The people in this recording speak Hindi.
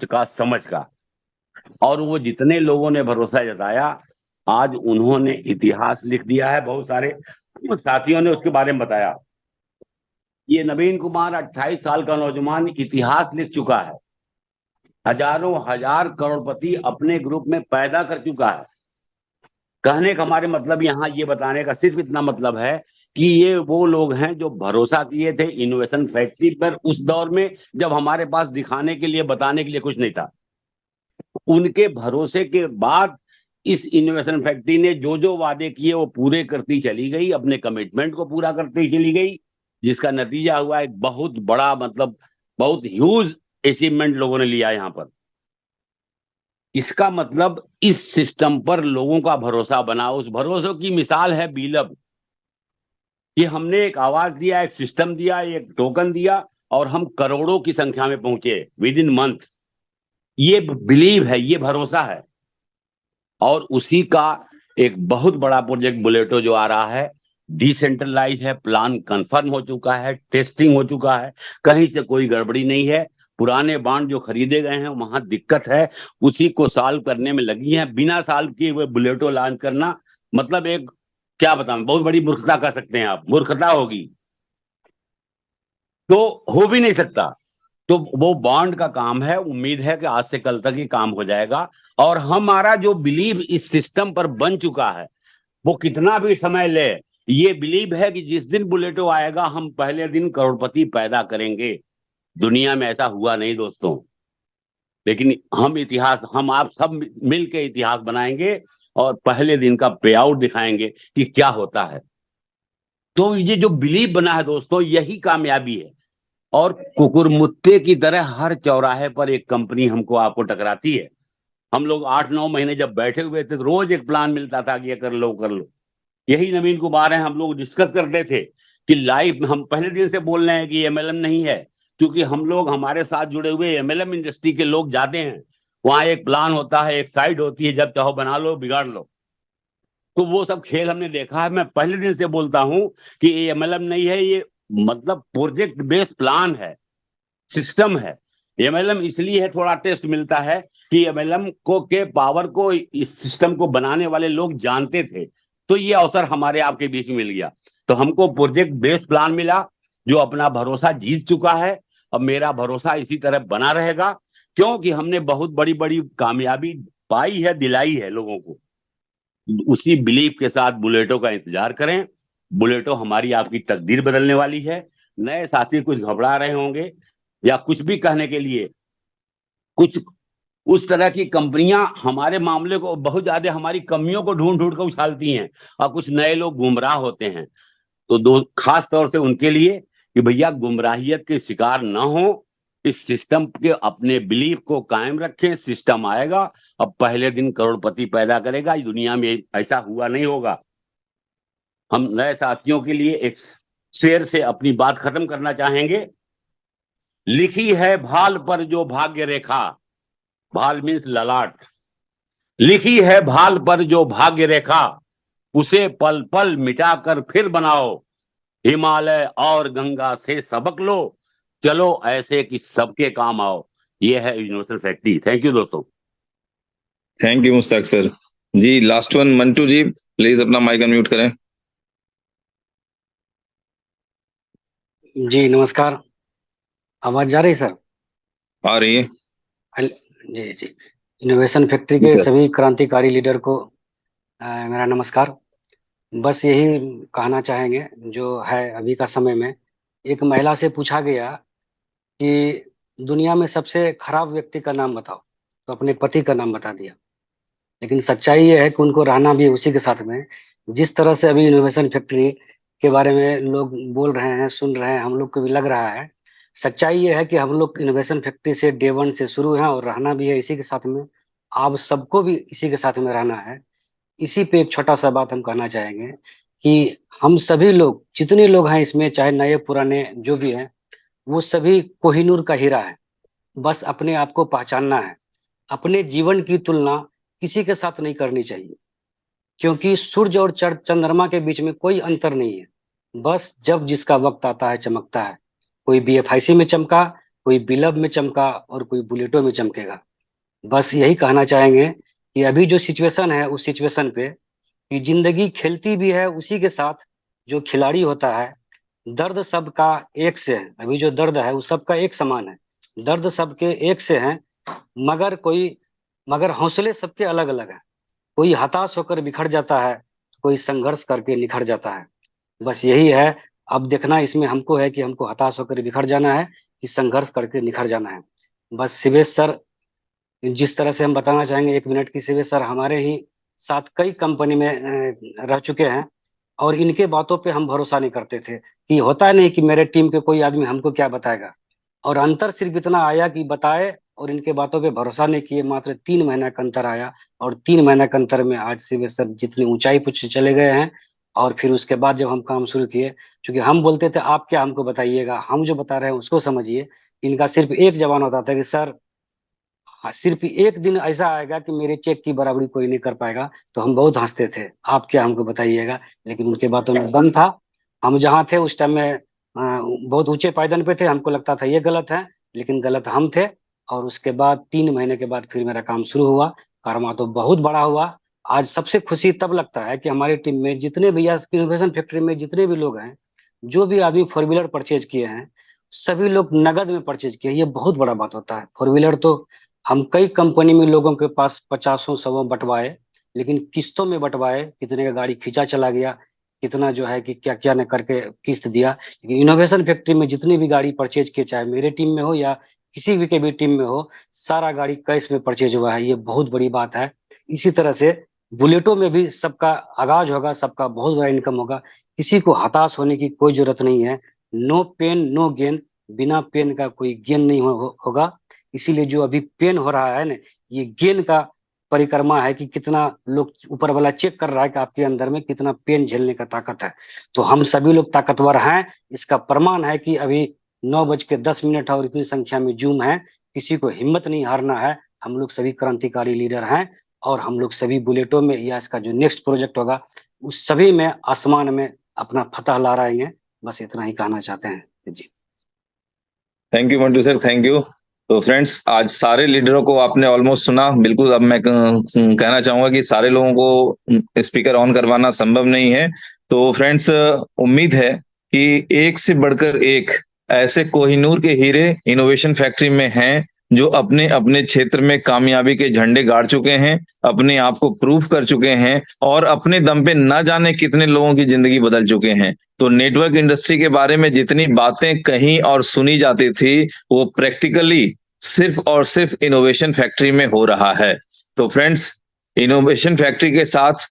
का, समझ का। और वो जितने लोगों ने भरोसा जताया, आज उन्होंने इतिहास लिख दिया है। बहुत सारे साथियों ने उसके बारे में बताया। ये नवीन कुमार 28 साल का नौजवान इतिहास लिख चुका है। हजारों हजार करोड़पति अपने ग्रुप में पैदा कर चुका है। कहने का हमारे मतलब यहाँ ये बताने का सिर्फ इतना मतलब है कि ये वो लोग हैं जो भरोसा किए थे इनोवेशन फैक्ट्री पर उस दौर में, जब हमारे पास दिखाने के लिए, बताने के लिए कुछ नहीं था। उनके भरोसे के बाद इस इनोवेशन फैक्ट्री ने जो जो वादे किए वो पूरे करती चली गई, अपने कमिटमेंट को पूरा करती चली गई, जिसका नतीजा हुआ एक बहुत बड़ा, मतलब बहुत ह्यूज अचीवमेंट लोगों ने लिया यहाँ पर। इसका मतलब इस सिस्टम पर लोगों का भरोसा बना। उस भरोसे की मिसाल है बीलब, कि हमने एक आवाज दिया, एक सिस्टम दिया, एक टोकन दिया, और हम करोड़ों की संख्या में पहुंचे विद इन मंथ। ये बिलीव है, ये भरोसा है। और उसी का एक बहुत बड़ा प्रोजेक्ट बुलेटो जो आ रहा है, डिसेंट्रलाइज है, प्लान कंफर्म हो चुका है, टेस्टिंग हो चुका है, कहीं से कोई गड़बड़ी नहीं है। पुराने बांड जो खरीदे गए हैं वहां दिक्कत है, उसी को सॉल्व करने में लगी है। बिना सॉल्व किए हुए बुलेटो लॉन्च करना, मतलब एक, क्या बताऊं, बहुत बड़ी मूर्खता कह सकते हैं आप, मूर्खता होगी। तो हो भी नहीं सकता। तो वो बॉन्ड का काम है, उम्मीद है कि आज से कल तक ही काम हो जाएगा। और हमारा जो बिलीव इस सिस्टम पर बन चुका है, वो कितना भी समय ले, ये बिलीव है कि जिस दिन बुलेटो आएगा हम पहले दिन करोड़पति पैदा करेंगे। दुनिया में ऐसा हुआ नहीं दोस्तों, लेकिन हम आप सब मिल के इतिहास बनाएंगे और पहले दिन का पे आउट दिखाएंगे कि क्या होता है। तो ये जो बिलीव बना है दोस्तों, यही कामयाबी है। और कुकुरमुत्ते की तरह हर चौराहे पर एक कंपनी हमको आपको टकराती है। हम लोग 8-9 महीने जब बैठे हुए थे तो रोज एक प्लान मिलता था कि ये कर लो कर लो। यही नवीन कुमार है, हम लोग डिस्कस करते थे कि लाइव, हम पहले दिन से बोल रहे हैं कि एमएलएम नहीं है, क्योंकि हम लोग, हमारे साथ जुड़े हुए एमएलएम इंडस्ट्री के लोग जाते हैं। वहां एक प्लान होता है, एक साइड होती है, जब चाहो बना लो बिगाड़ लो। तो वो सब खेल हमने देखा है। मैं पहले दिन से बोलता हूं कि ये एमएलएम नहीं है, ये मतलब प्रोजेक्ट बेस्ड प्लान है, सिस्टम है। एमएलएम इसलिए है, थोड़ा टेस्ट मिलता है कि एमएलएम को के पावर को इस सिस्टम को बनाने वाले लोग जानते थे। तो ये अवसर हमारे आपके बीच में मिल गया। तो हमको प्रोजेक्ट बेस्ड प्लान मिला जो अपना भरोसा जीत चुका है। अब मेरा भरोसा इसी तरह बना रहेगा, क्योंकि हमने बहुत बड़ी बड़ी कामयाबी पाई है, दिलाई है लोगों को। उसी बिलीफ के साथ बुलेटो का इंतजार करें। बुलेटो हमारी आपकी तकदीर बदलने वाली है। नए साथी कुछ घबरा रहे होंगे या कुछ भी कहने के लिए, कुछ उस तरह की कंपनियां हमारे मामले को बहुत ज्यादा, हमारी कमियों को ढूंढ ढूंढ कर उछालती हैं, और कुछ नए लोग गुमराह होते हैं। तो दो खास तौर से उनके लिए कि भैया गुमराहियत के शिकार ना हो, इस सिस्टम के अपने बिलीफ को कायम रखें। सिस्टम आएगा, अब पहले दिन करोड़पति पैदा करेगा। इस दुनिया में ऐसा हुआ नहीं होगा। हम नए साथियों के लिए एक शेर से अपनी बात खत्म करना चाहेंगे। लिखी है भाल पर जो भाग्य रेखा, भाल मीन्स ललाट, लिखी है भाल पर जो भाग्य रेखा, उसे पल पल मिटाकर फिर बनाओ। हिमालय और गंगा से सबक लो, चलो ऐसे कि सबके काम आओ। ये है यूनिवर्सल फैक्ट्री। थैंक यू दोस्तों। Thank you Mushtaq sir. जी last one Mantu ji, please अपना माइक अनम्यूट करें। जी नमस्कार। आवाज जा रही है सर? आ रही है। जी जी। इनोवेशन फैक्ट्री जी के सर। सभी क्रांतिकारी लीडर को मेरा नमस्कार। बस यही कहना चाहेंगे, जो है अभी का समय में एक महिला से पूछा गया कि दुनिया में सबसे खराब व्यक्ति का नाम बताओ, तो अपने पति का नाम बता दिया। लेकिन सच्चाई ये है कि उनको रहना भी उसी के साथ में। जिस तरह से अभी इनोवेशन फैक्ट्री के बारे में लोग बोल रहे हैं, सुन रहे हैं, हम लोग को भी लग रहा है। सच्चाई ये है कि हम लोग इनोवेशन फैक्ट्री से डे वन से शुरू हैं और रहना भी है इसी के साथ में। आप सबको भी इसी के साथ में रहना है। इसी पे एक छोटा सा बात हम कहना चाहेंगे कि हम सभी लोग, जितने लोग हैं इसमें, चाहे नए पुराने जो भी हैं, वो सभी कोहिनूर का हीरा है। बस अपने आप को पहचानना है। अपने जीवन की तुलना किसी के साथ नहीं करनी चाहिए, क्योंकि सूर्य और चंद्रमा के बीच में कोई अंतर नहीं है। बस जब जिसका वक्त आता है चमकता है। कोई बीएफआईसी में चमका, कोई बिलब में चमका और कोई बुलेटों में चमकेगा। बस यही कहना चाहेंगे कि अभी जो सिचुएशन है उस सिचुएशन पे, कि जिंदगी खेलती भी है उसी के साथ जो खिलाड़ी होता है। दर्द सबका एक से है, अभी जो दर्द है वो सबका एक समान है, दर्द सबके एक से है, मगर हौसले सबके अलग अलग है। कोई हताश होकर बिखर जाता है, कोई संघर्ष करके निखर जाता है। बस यही है। अब देखना इसमें हमको है कि हमको हताश होकर बिखर जाना है कि संघर्ष करके निखर जाना है। बस शिवेश सर, जिस तरह से हम बताना चाहेंगे 1 मिनट की, शिवेश सर हमारे ही साथ कई कंपनी में रह चुके हैं, और इनके बातों पे हम भरोसा नहीं करते थे कि होता नहीं कि मेरे टीम के कोई आदमी हमको क्या बताएगा। और अंतर सिर्फ इतना आया कि बताए और इनके बातों पे भरोसा नहीं किए, मात्र 3 महीना का अंतर आया। और 3 महीना के अंतर में आज शिवेश सर जितनी ऊंचाई पर चले गए हैं। और फिर उसके बाद जब हम काम शुरू किए, क्योंकि हम बोलते थे आप क्या हमको बताइएगा, हम जो बता रहे हैं उसको समझिए, इनका सिर्फ एक जवाब होता था कि सर, हाँ, सिर्फ एक दिन ऐसा आएगा कि मेरे चेक की बराबरी कोई नहीं कर पाएगा। तो हम बहुत हंसते थे, आप क्या हमको बताइएगा। लेकिन उनके बातों में दम था। हम जहाँ थे उस टाइम में बहुत ऊंचे पायदान पे थे, हमको लगता था ये गलत है, लेकिन गलत हम थे। और उसके बाद 3 महीने के बाद फिर मेरा काम शुरू हुआ, कारमा तो बहुत बड़ा हुआ। आज सबसे खुशी तब लगता है कि हमारी टीम में जितने भैया इनोवेशन फैक्ट्री में जितने भी लोग हैं, जो भी आदमी 4 व्हीलर परचेज किए हैं, सभी लोग नगद में परचेज किए। ये बहुत बड़ा बात होता है। 4 व्हीलर तो हम कई कंपनी में लोगों के पास 50 100 बंटवाए, लेकिन किस्तों में बंटवाए, कितने का गाड़ी खींचा चला गया, कितना जो है कि क्या क्या ने करके किस्त दिया। लेकिन इनोवेशन फैक्ट्री में जितनी भी गाड़ी परचेज किए, चाहे मेरे टीम में हो या किसी भी के भी टीम में हो, सारा गाड़ी कैश में परचेज हुआ है। ये बहुत बड़ी बात है। इसी तरह से बुलेटों में भी सबका आगाज होगा, सबका बहुत बड़ा इनकम होगा। किसी को हताश होने की कोई जरूरत नहीं है। नो पेन नो गेन, बिना पेन का कोई गेन नहीं होगा। इसीलिए जो अभी पेन हो रहा है ना, ये गेन का परिक्रमा है कि कितना लोग, ऊपर वाला चेक कर रहा है कि आपके अंदर में कितना पेन झेलने का ताकत है। तो हम सभी लोग ताकतवर हैं। इसका प्रमाण है कि अभी 9:10 और इतनी संख्या में जूम है। किसी को हिम्मत नहीं हारना है। हम लोग सभी क्रांतिकारी लीडर हैं, और हम लोग सभी बुलेटों में या इसका जो नेक्स्ट प्रोजेक्ट होगा उस सभी में आसमान में अपना फतह लहराएंगे। बस इतना ही कहना चाहते हैं जी। Thank you Mantu sir, thank you. तो फ्रेंड्स, आज सारे लीडरों को आपने ऑलमोस्ट सुना। बिल्कुल, अब मैं कहना चाहूंगा कि सारे लोगों को स्पीकर ऑन करवाना संभव नहीं है। तो फ्रेंड्स, उम्मीद है कि एक से बढ़कर एक ऐसे कोहिनूर के हीरे इनोवेशन फैक्ट्री में हैं, जो अपने अपने क्षेत्र में कामयाबी के झंडे गाड़ चुके हैं, अपने आप को प्रूव कर चुके हैं, और अपने दम पे ना जाने कितने लोगों की जिंदगी बदल चुके हैं। तो नेटवर्क इंडस्ट्री के बारे में जितनी बातें कही और सुनी जाती थी, वो प्रैक्टिकली सिर्फ और सिर्फ इनोवेशन फैक्ट्री में हो रहा है। तो फ्रेंड्स, इनोवेशन फैक्ट्री के साथ